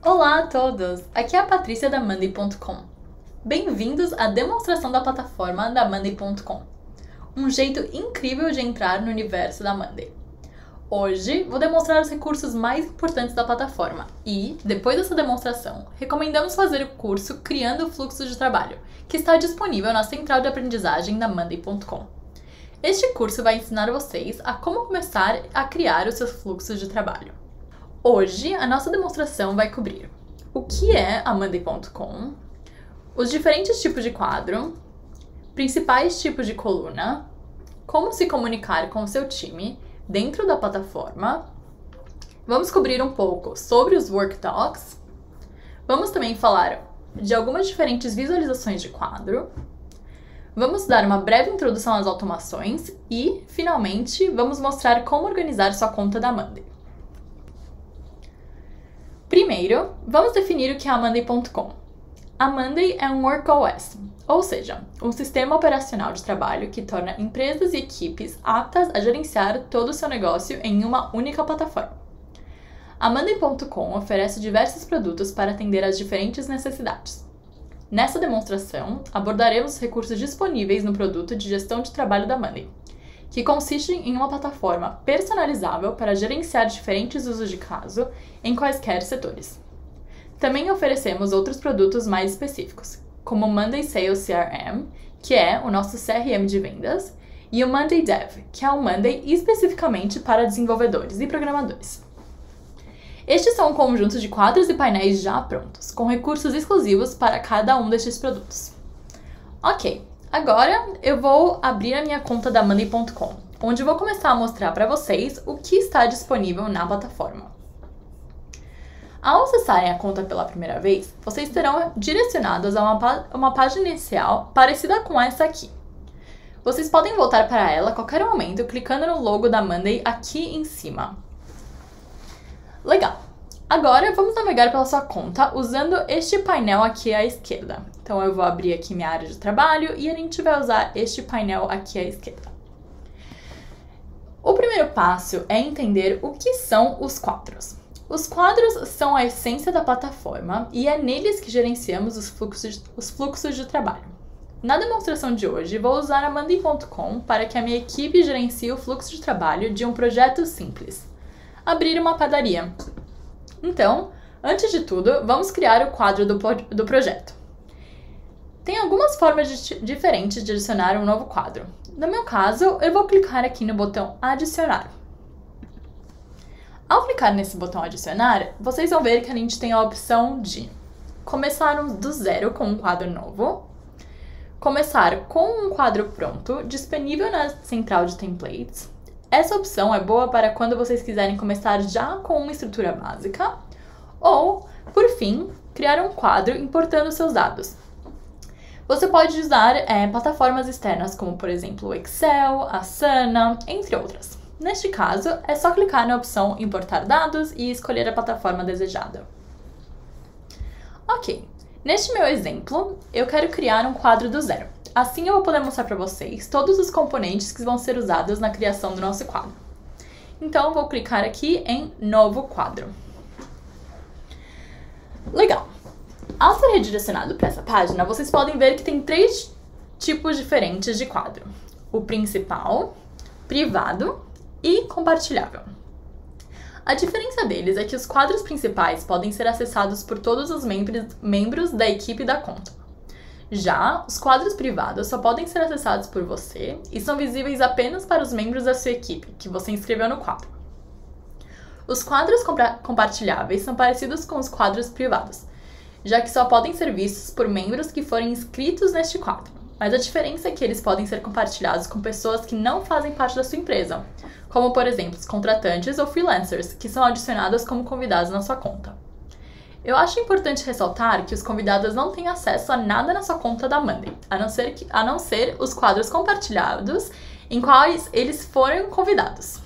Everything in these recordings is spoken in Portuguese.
Olá a todos! Aqui é a Patrícia da Monday.com. Bem-vindos à demonstração da plataforma da Monday.com, um jeito incrível de entrar no universo da Monday. Hoje vou demonstrar os recursos mais importantes da plataforma e, depois dessa demonstração, recomendamos fazer o curso Criando Fluxos de Trabalho, que está disponível na central de aprendizagem da Monday.com. Este curso vai ensinar vocês a como começar a criar os seus fluxos de trabalho. Hoje, a nossa demonstração vai cobrir o que é a Monday.com, os diferentes tipos de quadro, principais tipos de coluna, como se comunicar com o seu time dentro da plataforma. Vamos cobrir um pouco sobre os workdocs. Vamos também falar de algumas diferentes visualizações de quadro. Vamos dar uma breve introdução às automações e, finalmente, vamos mostrar como organizar sua conta da Monday. Primeiro, vamos definir o que é a Monday.com. A Monday é um WorkOS, ou seja, um sistema operacional de trabalho que torna empresas e equipes aptas a gerenciar todo o seu negócio em uma única plataforma. A Monday.com oferece diversos produtos para atender às diferentes necessidades. Nessa demonstração, abordaremos os recursos disponíveis no produto de gestão de trabalho da Monday, que consiste em uma plataforma personalizável para gerenciar diferentes usos de caso em quaisquer setores. Também oferecemos outros produtos mais específicos, como o Monday Sales CRM, que é o nosso CRM de vendas, e o Monday Dev, que é o Monday especificamente para desenvolvedores e programadores. Estes são um conjunto de quadros e painéis já prontos, com recursos exclusivos para cada um destes produtos. Ok, agora eu vou abrir a minha conta da Monday.com, onde vou começar a mostrar para vocês o que está disponível na plataforma. Ao acessarem a conta pela primeira vez, vocês serão direcionados a uma página inicial parecida com essa aqui. Vocês podem voltar para ela a qualquer momento clicando no logo da Monday aqui em cima. Legal! Agora vamos navegar pela sua conta usando este painel aqui à esquerda. Então eu vou abrir aqui minha área de trabalho e a gente vai usar este painel aqui à esquerda. O primeiro passo é entender o que são os quadros. Os quadros são a essência da plataforma e é neles que gerenciamos os fluxos de trabalho. Na demonstração de hoje, vou usar a Monday.com para que a minha equipe gerencie o fluxo de trabalho de um projeto simples: abrir uma padaria. Então, antes de tudo, vamos criar o quadro do projeto. Tem algumas formas diferentes de adicionar um novo quadro. No meu caso, eu vou clicar aqui no botão Adicionar. Ao clicar nesse botão Adicionar, vocês vão ver que a gente tem a opção de começar do zero com um quadro novo, começar com um quadro pronto, disponível na central de templates. Essa opção é boa para quando vocês quiserem começar já com uma estrutura básica, ou, por fim, criar um quadro importando seus dados. Você pode usar plataformas externas como, por exemplo, o Excel, Asana, entre outras. Neste caso, é só clicar na opção Importar dados e escolher a plataforma desejada. Ok, neste meu exemplo, eu quero criar um quadro do zero. Assim eu vou poder mostrar para vocês todos os componentes que vão ser usados na criação do nosso quadro. Então, eu vou clicar aqui em Novo Quadro. Legal! Ao ser redirecionado para essa página, vocês podem ver que tem três tipos diferentes de quadro: o principal, privado e compartilhável. A diferença deles é que os quadros principais podem ser acessados por todos os membros da equipe da conta. Já os quadros privados só podem ser acessados por você e são visíveis apenas para os membros da sua equipe, que você inscreveu no quadro. Os quadros compartilháveis são parecidos com os quadros privados, já que só podem ser vistos por membros que forem inscritos neste quadro. Mas a diferença é que eles podem ser compartilhados com pessoas que não fazem parte da sua empresa, como, por exemplo, os contratantes ou freelancers, que são adicionados como convidados na sua conta. Eu acho importante ressaltar que os convidados não têm acesso a nada na sua conta da Monday, a não ser os quadros compartilhados em quais eles foram convidados.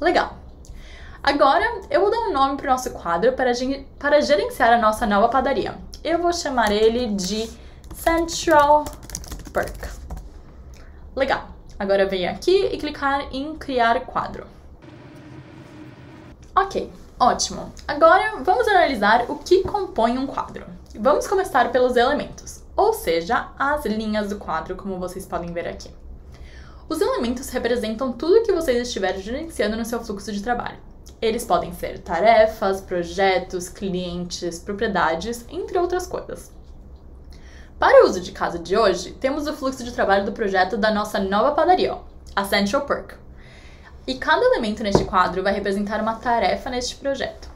Legal! Agora, eu vou dar um nome para o nosso quadro para gerenciar a nossa nova padaria. Eu vou chamar ele de Central Perk. Legal! Agora eu venho aqui e clicar em Criar Quadro. Ok, Ótimo! Agora vamos analisar o que compõe um quadro. Vamos começar pelos elementos, ou seja, as linhas do quadro, como vocês podem ver aqui. Os elementos representam tudo que vocês estiverem gerenciando no seu fluxo de trabalho. Eles podem ser tarefas, projetos, clientes, propriedades, entre outras coisas. Para o uso de caso de hoje, temos o fluxo de trabalho do projeto da nossa nova padaria, a Central Perk. E cada elemento neste quadro vai representar uma tarefa neste projeto.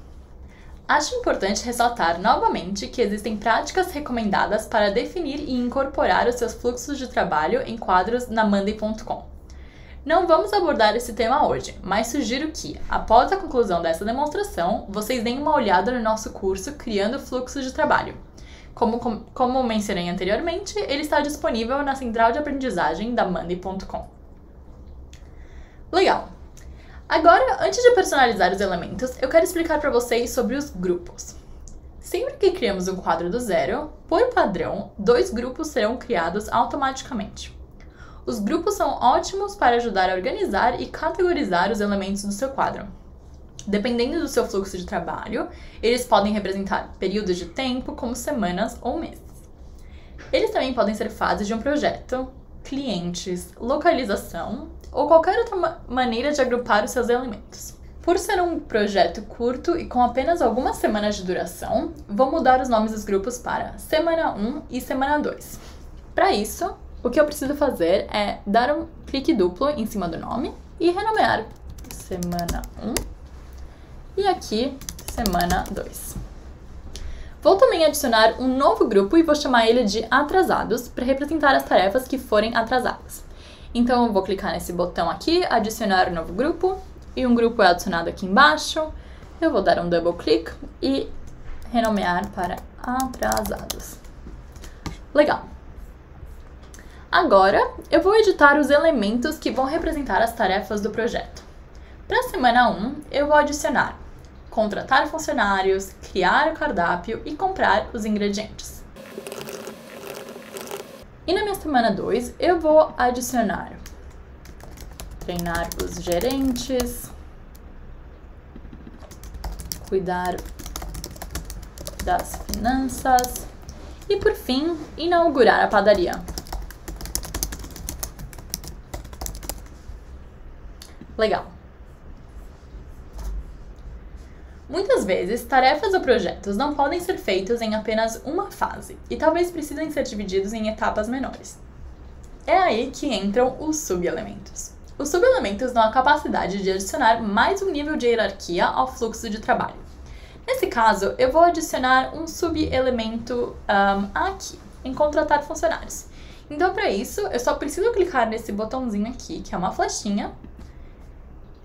Acho importante ressaltar novamente que existem práticas recomendadas para definir e incorporar os seus fluxos de trabalho em quadros na Monday.com. Não vamos abordar esse tema hoje, mas sugiro que, após a conclusão dessa demonstração, vocês deem uma olhada no nosso curso Criando Fluxos de Trabalho. Como mencionei anteriormente, ele está disponível na central de aprendizagem da Monday.com. Legal! Agora, antes de personalizar os elementos, eu quero explicar para vocês sobre os grupos. Sempre que criamos um quadro do zero, por padrão, 2 grupos serão criados automaticamente. Os grupos são ótimos para ajudar a organizar e categorizar os elementos do seu quadro. Dependendo do seu fluxo de trabalho, eles podem representar períodos de tempo, como semanas ou meses. Eles também podem ser fases de um projeto, clientes, localização ou qualquer outra maneira de agrupar os seus elementos. Por ser um projeto curto e com apenas algumas semanas de duração, vou mudar os nomes dos grupos para Semana 1 e Semana 2. Para isso, o que eu preciso fazer é dar um clique duplo em cima do nome e renomear Semana 1 e aqui Semana 2. Vou também adicionar um novo grupo e vou chamar ele de Atrasados para representar as tarefas que forem atrasadas. Então eu vou clicar nesse botão aqui, adicionar um novo grupo, e um grupo é adicionado aqui embaixo. Eu vou dar um double click e renomear para Atrasados. Legal! Agora eu vou editar os elementos que vão representar as tarefas do projeto. Para a semana 1, eu vou adicionar contratar funcionários, criar o cardápio e comprar os ingredientes. E na minha semana 2, eu vou adicionar treinar os gerentes, cuidar das finanças e, por fim, inaugurar a padaria. Legal! Muitas vezes, tarefas ou projetos não podem ser feitos em apenas uma fase e talvez precisem ser divididos em etapas menores. É aí que entram os subelementos. Os subelementos dão a capacidade de adicionar mais um nível de hierarquia ao fluxo de trabalho. Nesse caso, eu vou adicionar um subelemento aqui, em contratar funcionários. Então, para isso, eu só preciso clicar nesse botãozinho aqui, que é uma flechinha,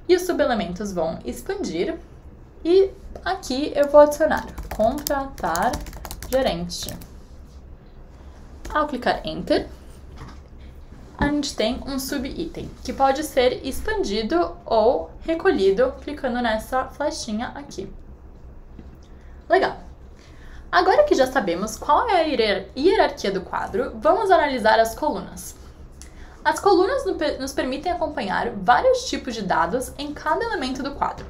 e os subelementos vão expandir. E aqui eu vou adicionar contratar gerente. Ao clicar Enter, a gente tem um subitem, que pode ser expandido ou recolhido clicando nessa flechinha aqui. Legal! Agora que já sabemos qual é a hierarquia do quadro, vamos analisar as colunas. As colunas nos permitem acompanhar vários tipos de dados em cada elemento do quadro.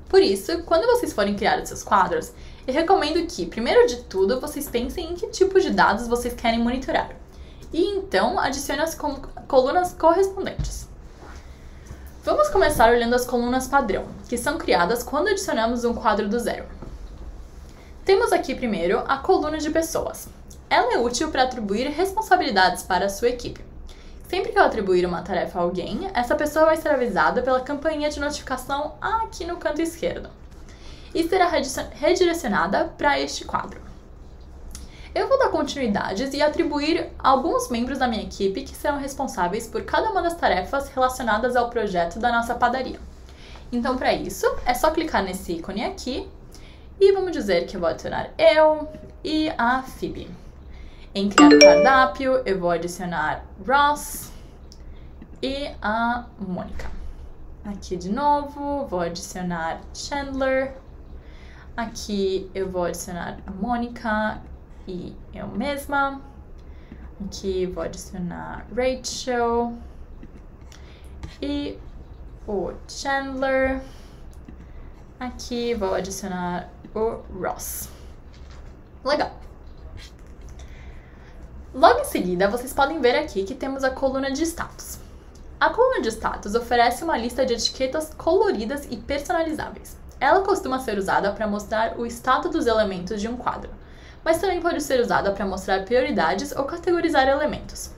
Por isso, quando vocês forem criar os seus quadros, eu recomendo que, primeiro de tudo, vocês pensem em que tipo de dados vocês querem monitorar. E então, adicione as colunas correspondentes. Vamos começar olhando as colunas padrão, que são criadas quando adicionamos um quadro do zero. Temos aqui primeiro a coluna de pessoas. Ela é útil para atribuir responsabilidades para a sua equipe. Sempre que eu atribuir uma tarefa a alguém, essa pessoa vai ser avisada pela campainha de notificação aqui no canto esquerdo e será redirecionada para este quadro. Eu vou dar continuidades e atribuir alguns membros da minha equipe que serão responsáveis por cada uma das tarefas relacionadas ao projeto da nossa padaria. Então, para isso, é só clicar nesse ícone aqui e vamos dizer que eu vou adicionar eu e a Phoebe. Em criar o cardápio, eu vou adicionar Ross e a Mônica. Aqui de novo, vou adicionar Chandler. Aqui eu vou adicionar a Mônica e eu mesma. Aqui vou adicionar Rachel e o Chandler. Aqui vou adicionar o Ross. Legal. Logo em seguida, vocês podem ver aqui que temos a coluna de status. A coluna de status oferece uma lista de etiquetas coloridas e personalizáveis. Ela costuma ser usada para mostrar o status dos elementos de um quadro, mas também pode ser usada para mostrar prioridades ou categorizar elementos.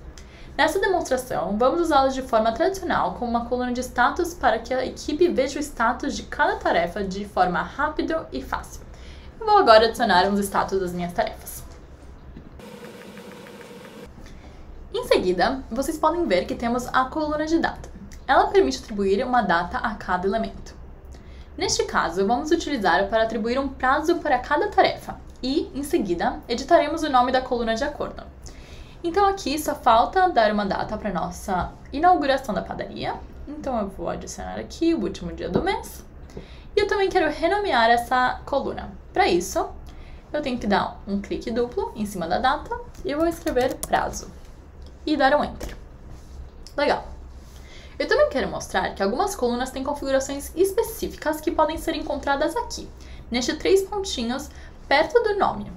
Nessa demonstração, vamos usá-los de forma tradicional como uma coluna de status para que a equipe veja o status de cada tarefa de forma rápida e fácil. Eu vou agora adicionar os status das minhas tarefas. Em seguida, vocês podem ver que temos a coluna de data. Ela permite atribuir uma data a cada elemento. Neste caso, vamos utilizar para atribuir um prazo para cada tarefa e, em seguida, editaremos o nome da coluna de acordo. Então aqui só falta dar uma data para nossa inauguração da padaria. Então eu vou adicionar aqui o último dia do mês. E eu também quero renomear essa coluna. Para isso, eu tenho que dar um clique duplo em cima da data e eu vou escrever prazo. E dar um Enter. Legal. Eu também quero mostrar que algumas colunas têm configurações específicas que podem ser encontradas aqui, nestes 3 pontinhos perto do nome.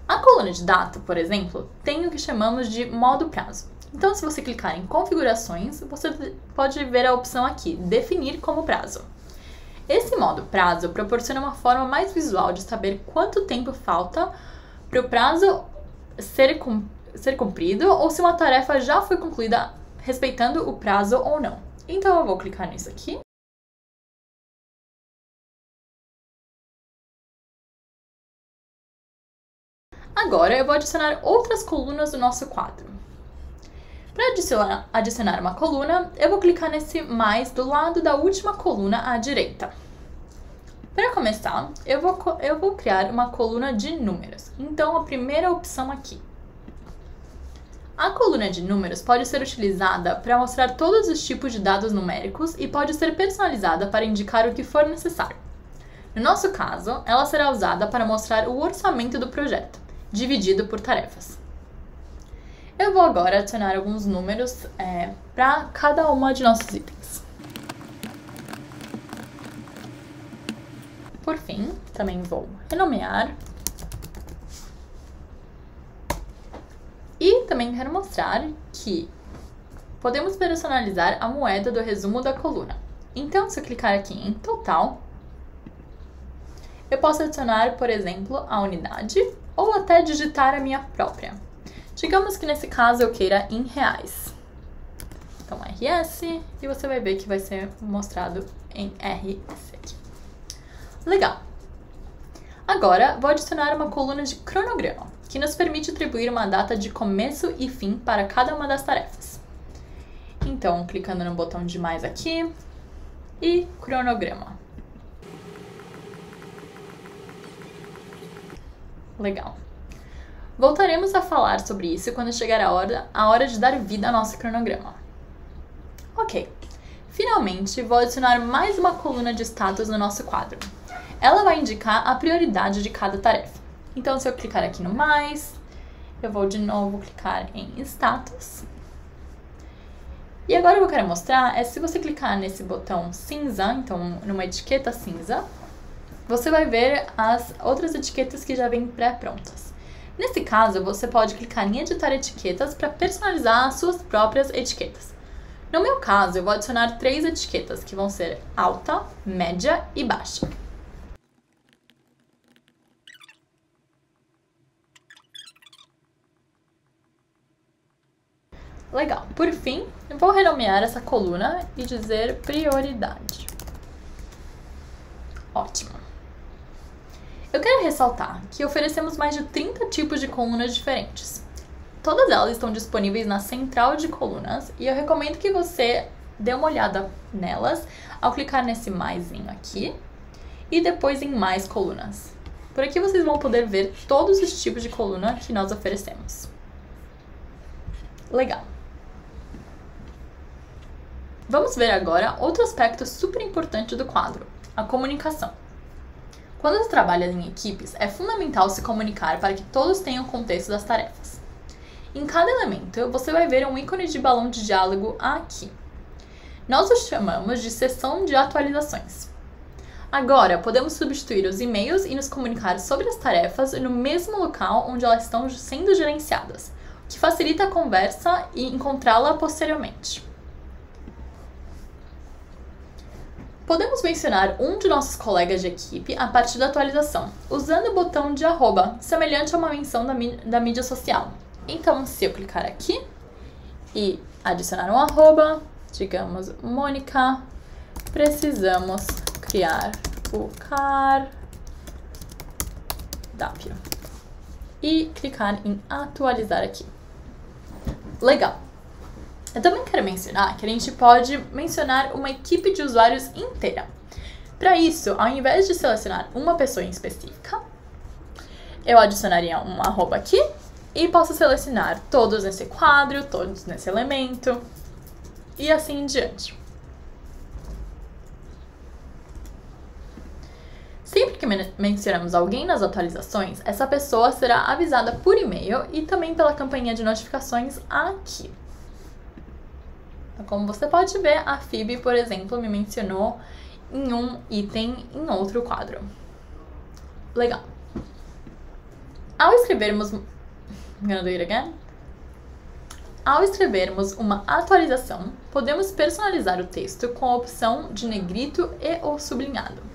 A coluna de data, por exemplo, tem o que chamamos de modo prazo. Então, se você clicar em configurações, você pode ver a opção aqui, definir como prazo. Esse modo prazo proporciona uma forma mais visual de saber quanto tempo falta para o prazo ser cumprido ou se uma tarefa já foi concluída respeitando o prazo ou não. Então, eu vou clicar nisso aqui. Agora, eu vou adicionar outras colunas no nosso quadro. Para adicionar uma coluna, eu vou clicar nesse mais do lado da última coluna à direita. Para começar, eu vou criar uma coluna de números. Então, a primeira opção aqui. A coluna de números pode ser utilizada para mostrar todos os tipos de dados numéricos e pode ser personalizada para indicar o que for necessário. No nosso caso, ela será usada para mostrar o orçamento do projeto, dividido por tarefas. Eu vou agora adicionar alguns números para cada uma de nossos itens. Por fim, também vou renomear. E também quero mostrar que podemos personalizar a moeda do resumo da coluna. Então, se eu clicar aqui em total, eu posso adicionar, por exemplo, a unidade ou até digitar a minha própria. Digamos que nesse caso eu queira em reais. Então, RS, e você vai ver que vai ser mostrado em RS aqui. Legal! Agora, vou adicionar uma coluna de cronograma, que nos permite atribuir uma data de começo e fim para cada uma das tarefas. Então, clicando no botão de mais aqui e cronograma. Legal. Voltaremos a falar sobre isso quando chegar a hora de dar vida ao nosso cronograma. Ok. Finalmente, vou adicionar mais uma coluna de status no nosso quadro. Ela vai indicar a prioridade de cada tarefa. Então, se eu clicar aqui no mais, eu vou de novo clicar em status. E agora o que eu quero mostrar é se você clicar nesse botão cinza, então numa etiqueta cinza, você vai ver as outras etiquetas que já vêm pré-prontas. Nesse caso, você pode clicar em editar etiquetas para personalizar as suas próprias etiquetas. No meu caso, eu vou adicionar 3 etiquetas, que vão ser alta, média e baixa. Legal. Por fim, eu vou renomear essa coluna e dizer prioridade. Ótimo. Eu quero ressaltar que oferecemos mais de 30 tipos de colunas diferentes. Todas elas estão disponíveis na central de colunas e eu recomendo que você dê uma olhada nelas ao clicar nesse maisinho aqui e depois em mais colunas. Por aqui vocês vão poder ver todos os tipos de coluna que nós oferecemos. Legal. Vamos ver agora outro aspecto super importante do quadro, a comunicação. Quando você trabalha em equipes, é fundamental se comunicar para que todos tenham contexto das tarefas. Em cada elemento, você vai ver um ícone de balão de diálogo aqui. Nós o chamamos de seção de atualizações. Agora, podemos substituir os e-mails e nos comunicar sobre as tarefas no mesmo local onde elas estão sendo gerenciadas, o que facilita a conversa e encontrá-la posteriormente. Podemos mencionar um de nossos colegas de equipe a partir da atualização, usando o botão de arroba, semelhante a uma menção da mídia social. Então, se eu clicar aqui e adicionar um arroba, digamos, Mônica, precisamos criar o cardápio e clicar em atualizar aqui. Legal! Eu também quero mencionar que a gente pode mencionar uma equipe de usuários inteira. Para isso, ao invés de selecionar uma pessoa em específica, eu adicionaria um arroba aqui e posso selecionar todos nesse quadro, todos nesse elemento e assim em diante. Sempre que mencionamos alguém nas atualizações, essa pessoa será avisada por e-mail e também pela campainha de notificações aqui. Como você pode ver, a Phoebe, por exemplo, me mencionou em um item em outro quadro. Legal. Ao escrevermos uma atualização, podemos personalizar o texto com a opção de negrito e ou sublinhado.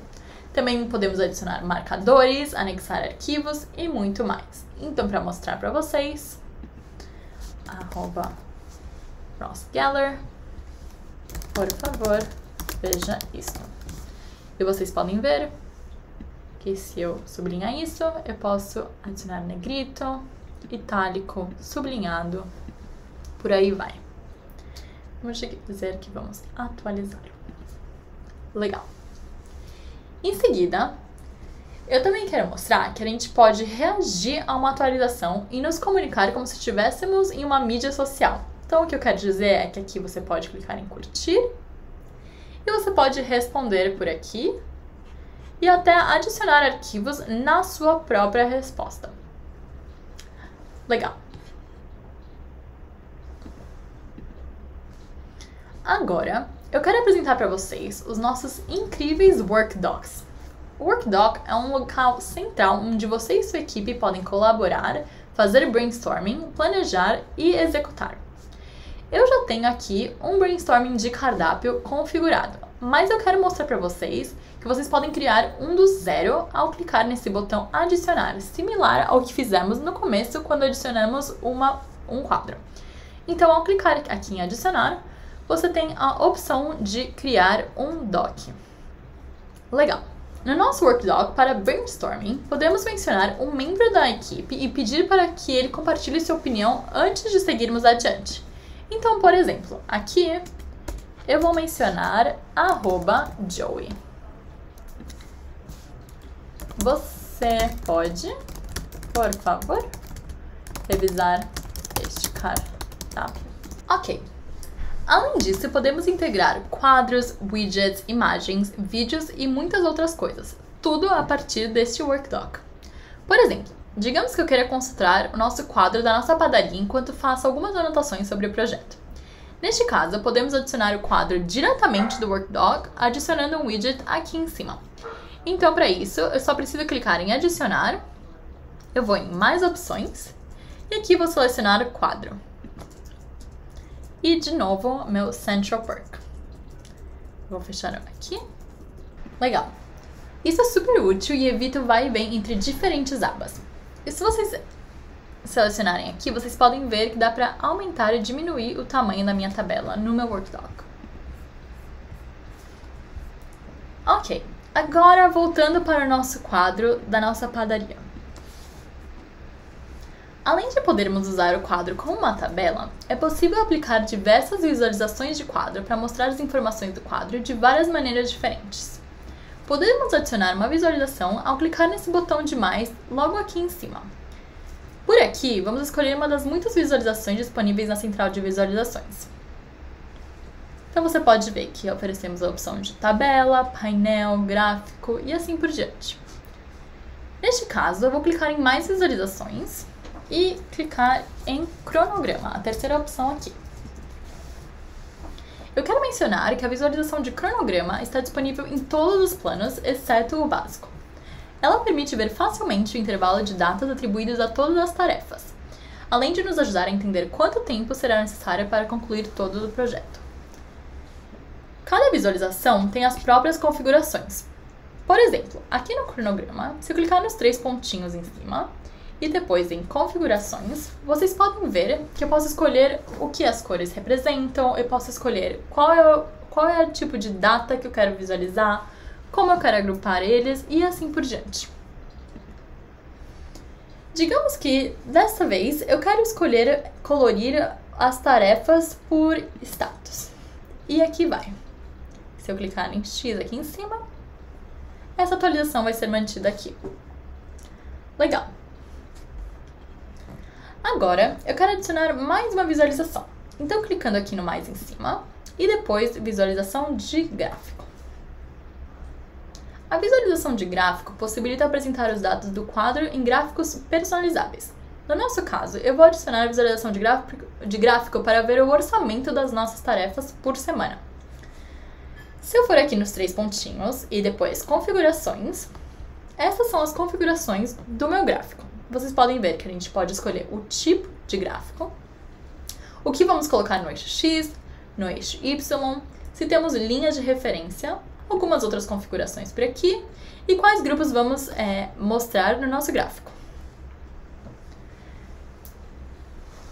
Também podemos adicionar marcadores, anexar arquivos e muito mais. Então, para mostrar para vocês, @rossgeller, por favor, veja isso. E vocês podem ver que se eu sublinhar isso, eu posso adicionar negrito, itálico, sublinhado, por aí vai. Vamos dizer que vamos atualizar. Legal. Em seguida, eu também quero mostrar que a gente pode reagir a uma atualização e nos comunicar como se estivéssemos em uma mídia social. Então, o que eu quero dizer é que aqui você pode clicar em curtir e você pode responder por aqui e até adicionar arquivos na sua própria resposta. Legal. Agora, eu quero apresentar para vocês os nossos incríveis Workdocs. O Workdoc é um local central onde você e sua equipe podem colaborar, fazer brainstorming, planejar e executar. Eu já tenho aqui um brainstorming de cardápio configurado, mas eu quero mostrar para vocês que vocês podem criar um do zero ao clicar nesse botão adicionar, similar ao que fizemos no começo quando adicionamos um quadro. Então, ao clicar aqui em adicionar, você tem a opção de criar um doc. Legal! No nosso Workdoc para brainstorming, podemos mencionar um membro da equipe e pedir para que ele compartilhe sua opinião antes de seguirmos adiante. Então, por exemplo, aqui eu vou mencionar @Joey. Você pode, por favor, revisar este cardápio. Ok. Além disso, podemos integrar quadros, widgets, imagens, vídeos e muitas outras coisas. Tudo a partir deste Workdoc. Por exemplo, digamos que eu queira consultar o nosso quadro da nossa padaria enquanto faço algumas anotações sobre o projeto. Neste caso, podemos adicionar o quadro diretamente do Workdoc, adicionando um widget aqui em cima. Então, para isso, eu só preciso clicar em adicionar, eu vou em mais opções, e aqui vou selecionar o quadro. E, de novo, meu Central Perk. Vou fechar aqui. Legal. Isso é super útil e evita o vai e vem entre diferentes abas. E se vocês selecionarem aqui, vocês podem ver que dá para aumentar e diminuir o tamanho da minha tabela no meu Workdoc. Ok, agora voltando para o nosso quadro da nossa padaria. Além de podermos usar o quadro como uma tabela, é possível aplicar diversas visualizações de quadro para mostrar as informações do quadro de várias maneiras diferentes. Podemos adicionar uma visualização ao clicar nesse botão de mais logo aqui em cima. Por aqui, vamos escolher uma das muitas visualizações disponíveis na central de visualizações. Então você pode ver que oferecemos a opção de tabela, painel, gráfico e assim por diante. Neste caso, eu vou clicar em mais visualizações e clicar em cronograma, a terceira opção aqui. Eu quero mencionar que a visualização de cronograma está disponível em todos os planos, exceto o básico. Ela permite ver facilmente o intervalo de datas atribuídos a todas as tarefas, além de nos ajudar a entender quanto tempo será necessário para concluir todo o projeto. Cada visualização tem as próprias configurações. Por exemplo, aqui no cronograma, se eu clicar nos 3 pontinhos em cima e depois em configurações, vocês podem ver que eu posso escolher o que as cores representam, eu posso escolher qual é o tipo de data que eu quero visualizar, como eu quero agrupar eles e assim por diante. Digamos que, desta vez, eu quero escolher colorir as tarefas por status. E aqui vai. Se eu clicar em X aqui em cima, essa atualização vai ser mantida aqui. Legal. Agora, eu quero adicionar mais uma visualização. Então, clicando aqui no mais em cima, e depois visualização de gráfico. A visualização de gráfico possibilita apresentar os dados do quadro em gráficos personalizáveis. No nosso caso, eu vou adicionar a visualização de gráfico para ver o orçamento das nossas tarefas por semana. Se eu for aqui nos 3 pontinhos e depois configurações, essas são as configurações do meu gráfico. Vocês podem ver que a gente pode escolher o tipo de gráfico, o que vamos colocar no eixo X, no eixo Y, se temos linhas de referência, algumas outras configurações por aqui e quais grupos vamos mostrar no nosso gráfico.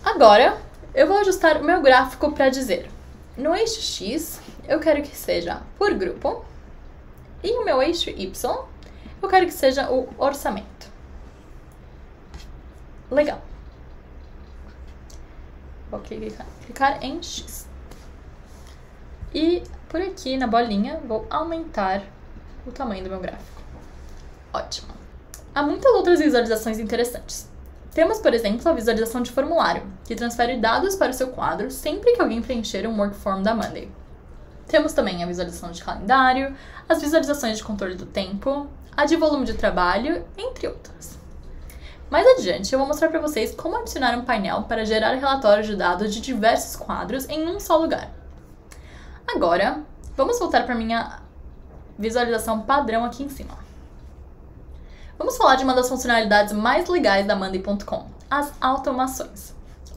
Agora, eu vou ajustar o meu gráfico para dizer, no eixo X, eu quero que seja por grupo e o meu eixo Y, eu quero que seja o orçamento. Legal. Vou clicar em X. E por aqui na bolinha, vou aumentar o tamanho do meu gráfico. Ótimo. Há muitas outras visualizações interessantes. Temos, por exemplo, a visualização de formulário, que transfere dados para o seu quadro sempre que alguém preencher um workform da Monday. Temos também a visualização de calendário, as visualizações de controle do tempo, a de volume de trabalho, entre outras. Mais adiante, eu vou mostrar para vocês como adicionar um painel para gerar relatórios de dados de diversos quadros em um só lugar. Agora, vamos voltar para a minha visualização padrão aqui em cima. Vamos falar de uma das funcionalidades mais legais da Monday.com, as automações.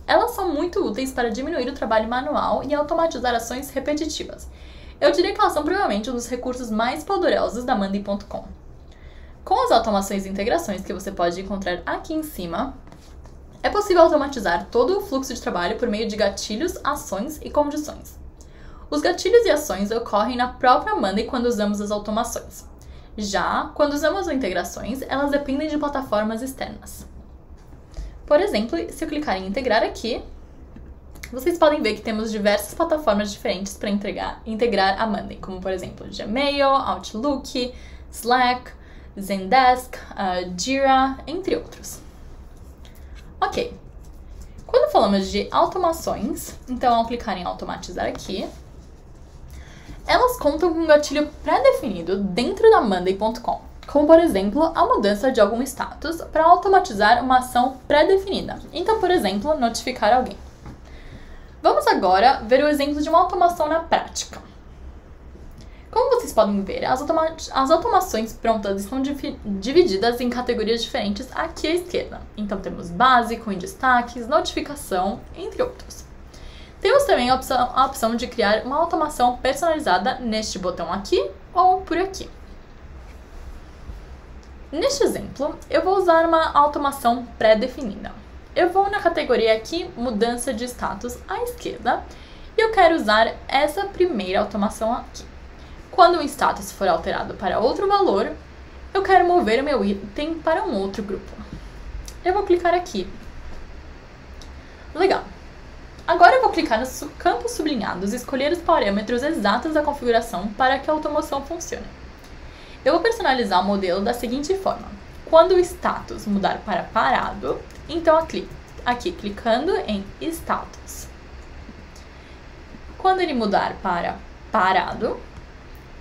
Elas são muito úteis para diminuir o trabalho manual e automatizar ações repetitivas. Eu diria que elas são provavelmente um dos recursos mais poderosos da Monday.com. Com as automações e integrações que você pode encontrar aqui em cima, é possível automatizar todo o fluxo de trabalho por meio de gatilhos, ações e condições. Os gatilhos e ações ocorrem na própria Monday quando usamos as automações. Já, quando usamos as integrações, elas dependem de plataformas externas. Por exemplo, se eu clicar em integrar aqui, vocês podem ver que temos diversas plataformas diferentes para integrar a Monday, como por exemplo Gmail, Outlook, Slack, Zendesk, Jira, entre outros. Ok. Quando falamos de automações, então ao clicar em automatizar aqui, elas contam com um gatilho pré-definido dentro da Monday.com, como por exemplo a mudança de algum status para automatizar uma ação pré-definida. Então, por exemplo, notificar alguém. Vamos agora ver o exemplo de uma automação na prática. Como vocês podem ver, as automações prontas estão divididas em categorias diferentes aqui à esquerda. Então temos básico, em destaques, notificação, entre outros. Temos também a opção de criar uma automação personalizada neste botão aqui ou por aqui. Neste exemplo, eu vou usar uma automação pré-definida. Eu vou na categoria aqui, mudança de status à esquerda, e eu quero usar essa primeira automação aqui. Quando o status for alterado para outro valor, eu quero mover o meu item para um outro grupo. Eu vou clicar aqui. Legal. Agora eu vou clicar nos campos sublinhados e escolher os parâmetros exatos da configuração para que a automação funcione. Eu vou personalizar o modelo da seguinte forma. Quando o status mudar para parado, então aqui clicando em status. Quando ele mudar para parado,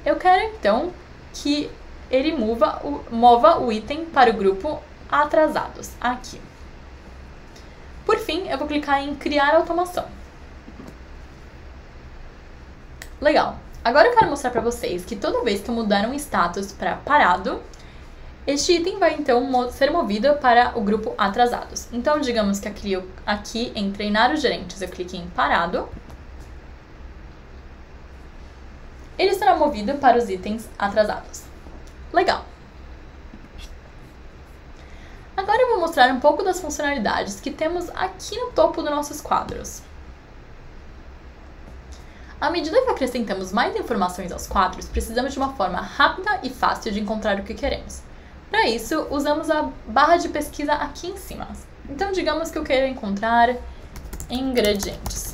eu quero então que ele mova o item para o grupo atrasados, aqui. Por fim, eu vou clicar em criar automação. Legal. Agora eu quero mostrar para vocês que toda vez que eu mudar um status para parado, este item vai então ser movido para o grupo atrasados. Então, digamos que aqui em treinar os gerentes eu clique em parado. Ele será movido para os itens atrasados. Legal. Agora eu vou mostrar um pouco das funcionalidades que temos aqui no topo dos nossos quadros. À medida que acrescentamos mais informações aos quadros, precisamos de uma forma rápida e fácil de encontrar o que queremos. Para isso, usamos a barra de pesquisa aqui em cima. Então, digamos que eu queira encontrar ingredientes.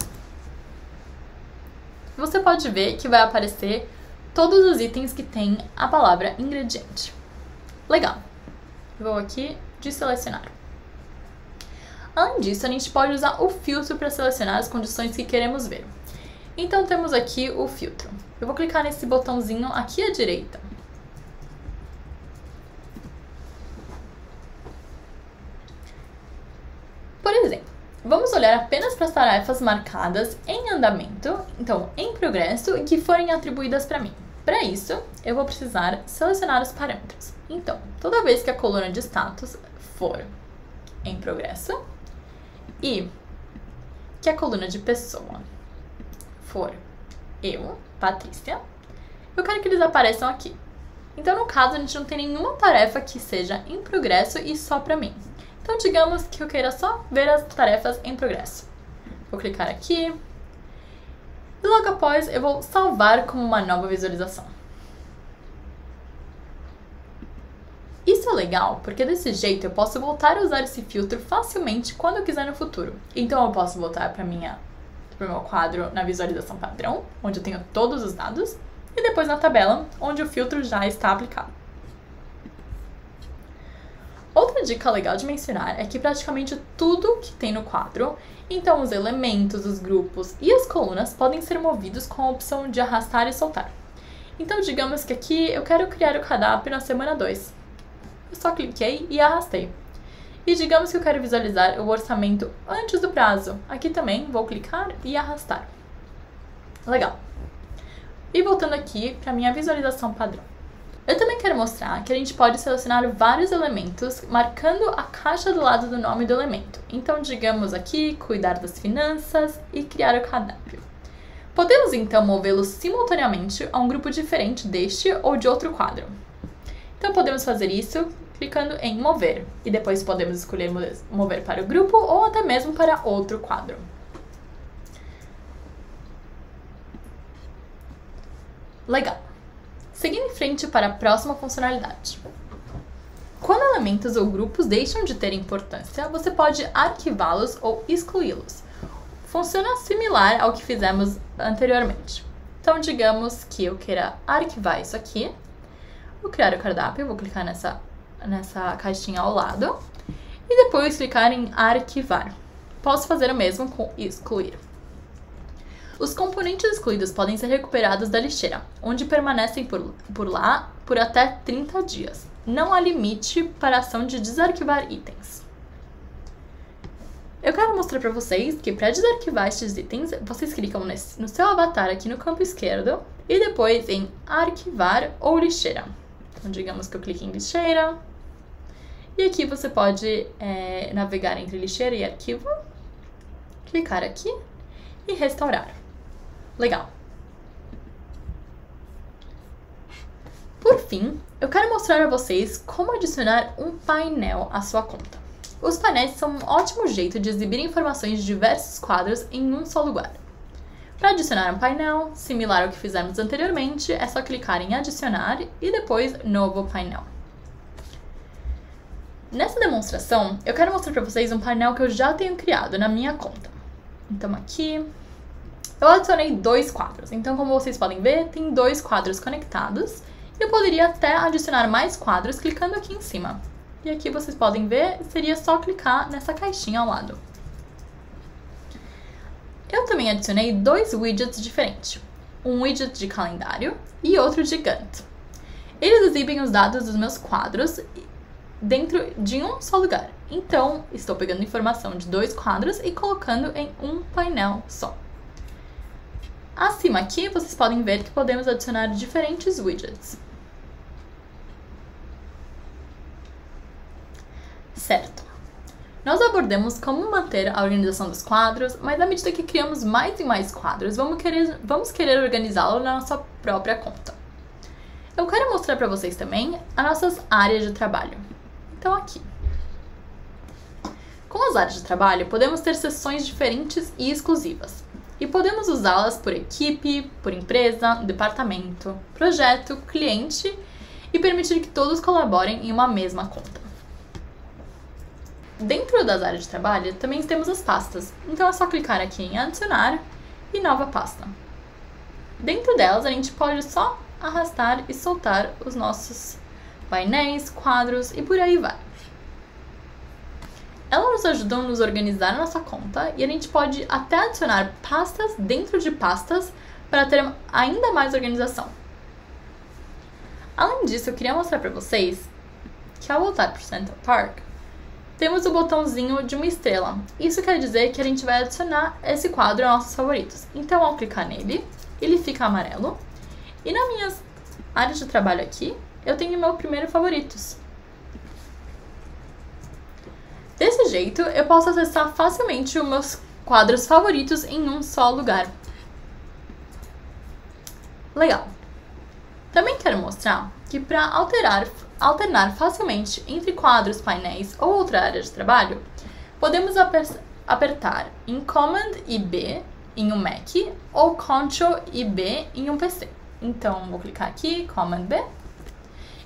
Você pode ver que vai aparecer todos os itens que têm a palavra ingrediente. Legal. Vou aqui deselecionar. Além disso, a gente pode usar o filtro para selecionar as condições que queremos ver. Então, temos aqui o filtro. Eu vou clicar nesse botãozinho aqui à direita. Por exemplo, vamos olhar apenas para as tarefas marcadas em andamento, então em progresso, e que forem atribuídas para mim. Para isso, eu vou precisar selecionar os parâmetros. Então, toda vez que a coluna de status for em progresso e que a coluna de pessoa for eu, Patrícia, eu quero que eles apareçam aqui. Então, no caso, a gente não tem nenhuma tarefa que seja em progresso e só para mim. Então, digamos que eu queira só ver as tarefas em progresso. Vou clicar aqui. E logo após, eu vou salvar como uma nova visualização. Isso é legal, porque desse jeito eu posso voltar a usar esse filtro facilmente quando eu quiser no futuro. Então, eu posso voltar para o meu quadro na visualização padrão, onde eu tenho todos os dados, e depois na tabela, onde o filtro já está aplicado. Outra dica legal de mencionar é que praticamente tudo que tem no quadro, então os elementos, os grupos e as colunas podem ser movidos com a opção de arrastar e soltar. Então, digamos que aqui eu quero criar o cardápio na semana 2. Eu só cliquei e arrastei. E digamos que eu quero visualizar o orçamento antes do prazo. Aqui também vou clicar e arrastar. Legal. E voltando aqui para minha visualização padrão. Eu também quero mostrar que a gente pode selecionar vários elementos marcando a caixa do lado do nome do elemento. Então, digamos aqui, cuidar das finanças e criar o cardápio. Podemos então movê-los simultaneamente a um grupo diferente deste ou de outro quadro. Então, podemos fazer isso clicando em mover e depois podemos escolher mover para o grupo ou até mesmo para outro quadro. Legal. Seguindo em frente para a próxima funcionalidade. Quando elementos ou grupos deixam de ter importância, você pode arquivá-los ou excluí-los. Funciona similar ao que fizemos anteriormente. Então, digamos que eu queira arquivar isso aqui. Vou criar o cardápio, vou clicar nessa caixinha ao lado. E depois clicar em arquivar. Posso fazer o mesmo com excluir. Os componentes excluídos podem ser recuperados da lixeira, onde permanecem por lá por até 30 dias. Não há limite para a ação de desarquivar itens. Eu quero mostrar para vocês que para desarquivar estes itens, vocês clicam no seu avatar aqui no campo esquerdo e depois em arquivar ou lixeira. Então, digamos que eu clique em lixeira. E aqui você pode navegar entre lixeira e arquivo, clicar aqui e restaurar. Legal. Por fim, eu quero mostrar a vocês como adicionar um painel à sua conta. Os painéis são um ótimo jeito de exibir informações de diversos quadros em um só lugar. Para adicionar um painel, similar ao que fizemos anteriormente, é só clicar em adicionar e depois novo painel. Nessa demonstração, eu quero mostrar para vocês um painel que eu já tenho criado na minha conta. Então aqui, eu adicionei 2 quadros. Então, como vocês podem ver, tem 2 quadros conectados. Eu poderia até adicionar mais quadros clicando aqui em cima. E aqui vocês podem ver, seria só clicar nessa caixinha ao lado. Eu também adicionei 2 widgets diferentes. Um widget de calendário e outro de Gantt. Eles exibem os dados dos meus quadros dentro de um só lugar. Então, estou pegando informação de 2 quadros e colocando em um painel só. Acima aqui, vocês podem ver que podemos adicionar diferentes widgets. Certo. Nós abordamos como manter a organização dos quadros, mas à medida que criamos mais e mais quadros, vamos querer organizá-lo na nossa própria conta. Eu quero mostrar para vocês também as nossas áreas de trabalho. Então aqui. Com as áreas de trabalho, podemos ter seções diferentes e exclusivas. E podemos usá-las por equipe, por empresa, departamento, projeto, cliente e permitir que todos colaborem em uma mesma conta. Dentro das áreas de trabalho, também temos as pastas, então é só clicar aqui em adicionar e nova pasta. Dentro delas, a gente pode só arrastar e soltar os nossos painéis, quadros e por aí vai. Elas nos ajudam a nos organizar na nossa conta e a gente pode até adicionar pastas dentro de pastas para ter ainda mais organização. Além disso, eu queria mostrar para vocês que ao voltar para o Central Park, temos o botãozinho de uma estrela. Isso quer dizer que a gente vai adicionar esse quadro aos nossos favoritos. Então, ao clicar nele, ele fica amarelo. E nas minhas áreas de trabalho aqui, eu tenho meu primeiro favoritos. Desse jeito, eu posso acessar facilmente os meus quadros favoritos em um só lugar. Legal! Também quero mostrar que para alternar facilmente entre quadros, painéis ou outra área de trabalho, podemos apertar em Command e B em um Mac ou Ctrl e B em um PC. Então, vou clicar aqui, Command B,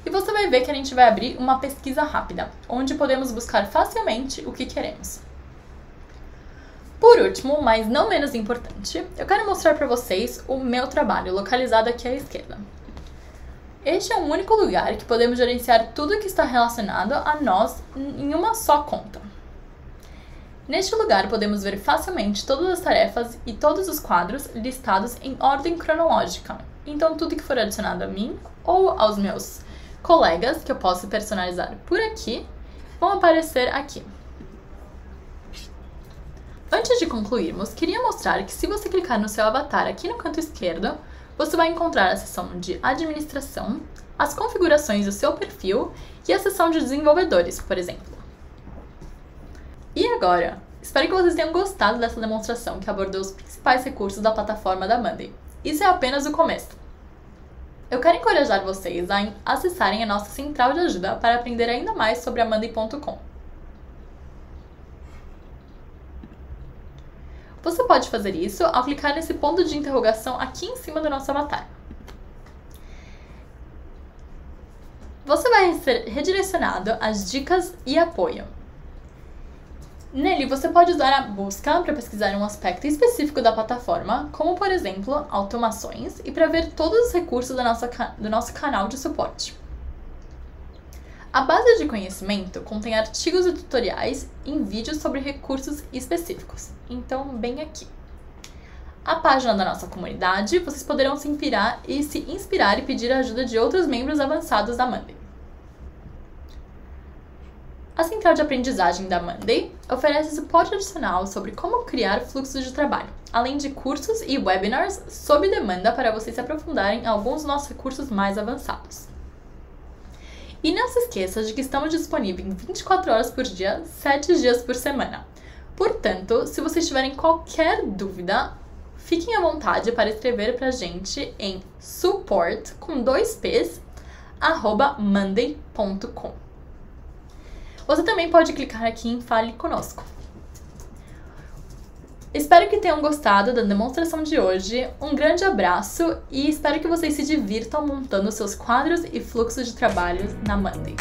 e você vai ver que a gente vai abrir uma pesquisa rápida, onde podemos buscar facilmente o que queremos. Por último, mas não menos importante, eu quero mostrar para vocês o meu trabalho, localizado aqui à esquerda. Este é o único lugar que podemos gerenciar tudo que está relacionado a nós em uma só conta. Neste lugar, podemos ver facilmente todas as tarefas e todos os quadros listados em ordem cronológica. Então, tudo que for adicionado a mim ou aos meus colegas, que eu posso personalizar por aqui, vão aparecer aqui. Antes de concluirmos, queria mostrar que se você clicar no seu avatar aqui no canto esquerdo, você vai encontrar a seção de administração, as configurações do seu perfil e a seção de desenvolvedores, por exemplo. E agora, espero que vocês tenham gostado dessa demonstração que abordou os principais recursos da plataforma da Monday. Isso é apenas o começo. Eu quero encorajar vocês a acessarem a nossa central de ajuda para aprender ainda mais sobre a Monday.com. Você pode fazer isso ao clicar nesse ponto de interrogação aqui em cima do nosso avatar. Você vai ser redirecionado às dicas e apoio. Nele, você pode usar a busca para pesquisar um aspecto específico da plataforma, como, por exemplo, automações, e para ver todos os recursos do nosso canal de suporte. A base de conhecimento contém artigos e tutoriais em vídeos sobre recursos específicos, então bem aqui. A página da nossa comunidade, vocês poderão se inspirar e pedir a ajuda de outros membros avançados da Monday. A central de aprendizagem da Monday oferece suporte adicional sobre como criar fluxos de trabalho, além de cursos e webinars sob demanda para vocês se aprofundarem em alguns dos nossos recursos mais avançados. E não se esqueça de que estamos disponíveis 24 horas por dia, 7 dias por semana. Portanto, se vocês tiverem qualquer dúvida, fiquem à vontade para escrever para a gente em support, com 2 P's, @monday.com. Você também pode clicar aqui em Fale Conosco. Espero que tenham gostado da demonstração de hoje, um grande abraço e espero que vocês se divirtam montando seus quadros e fluxos de trabalho na Monday.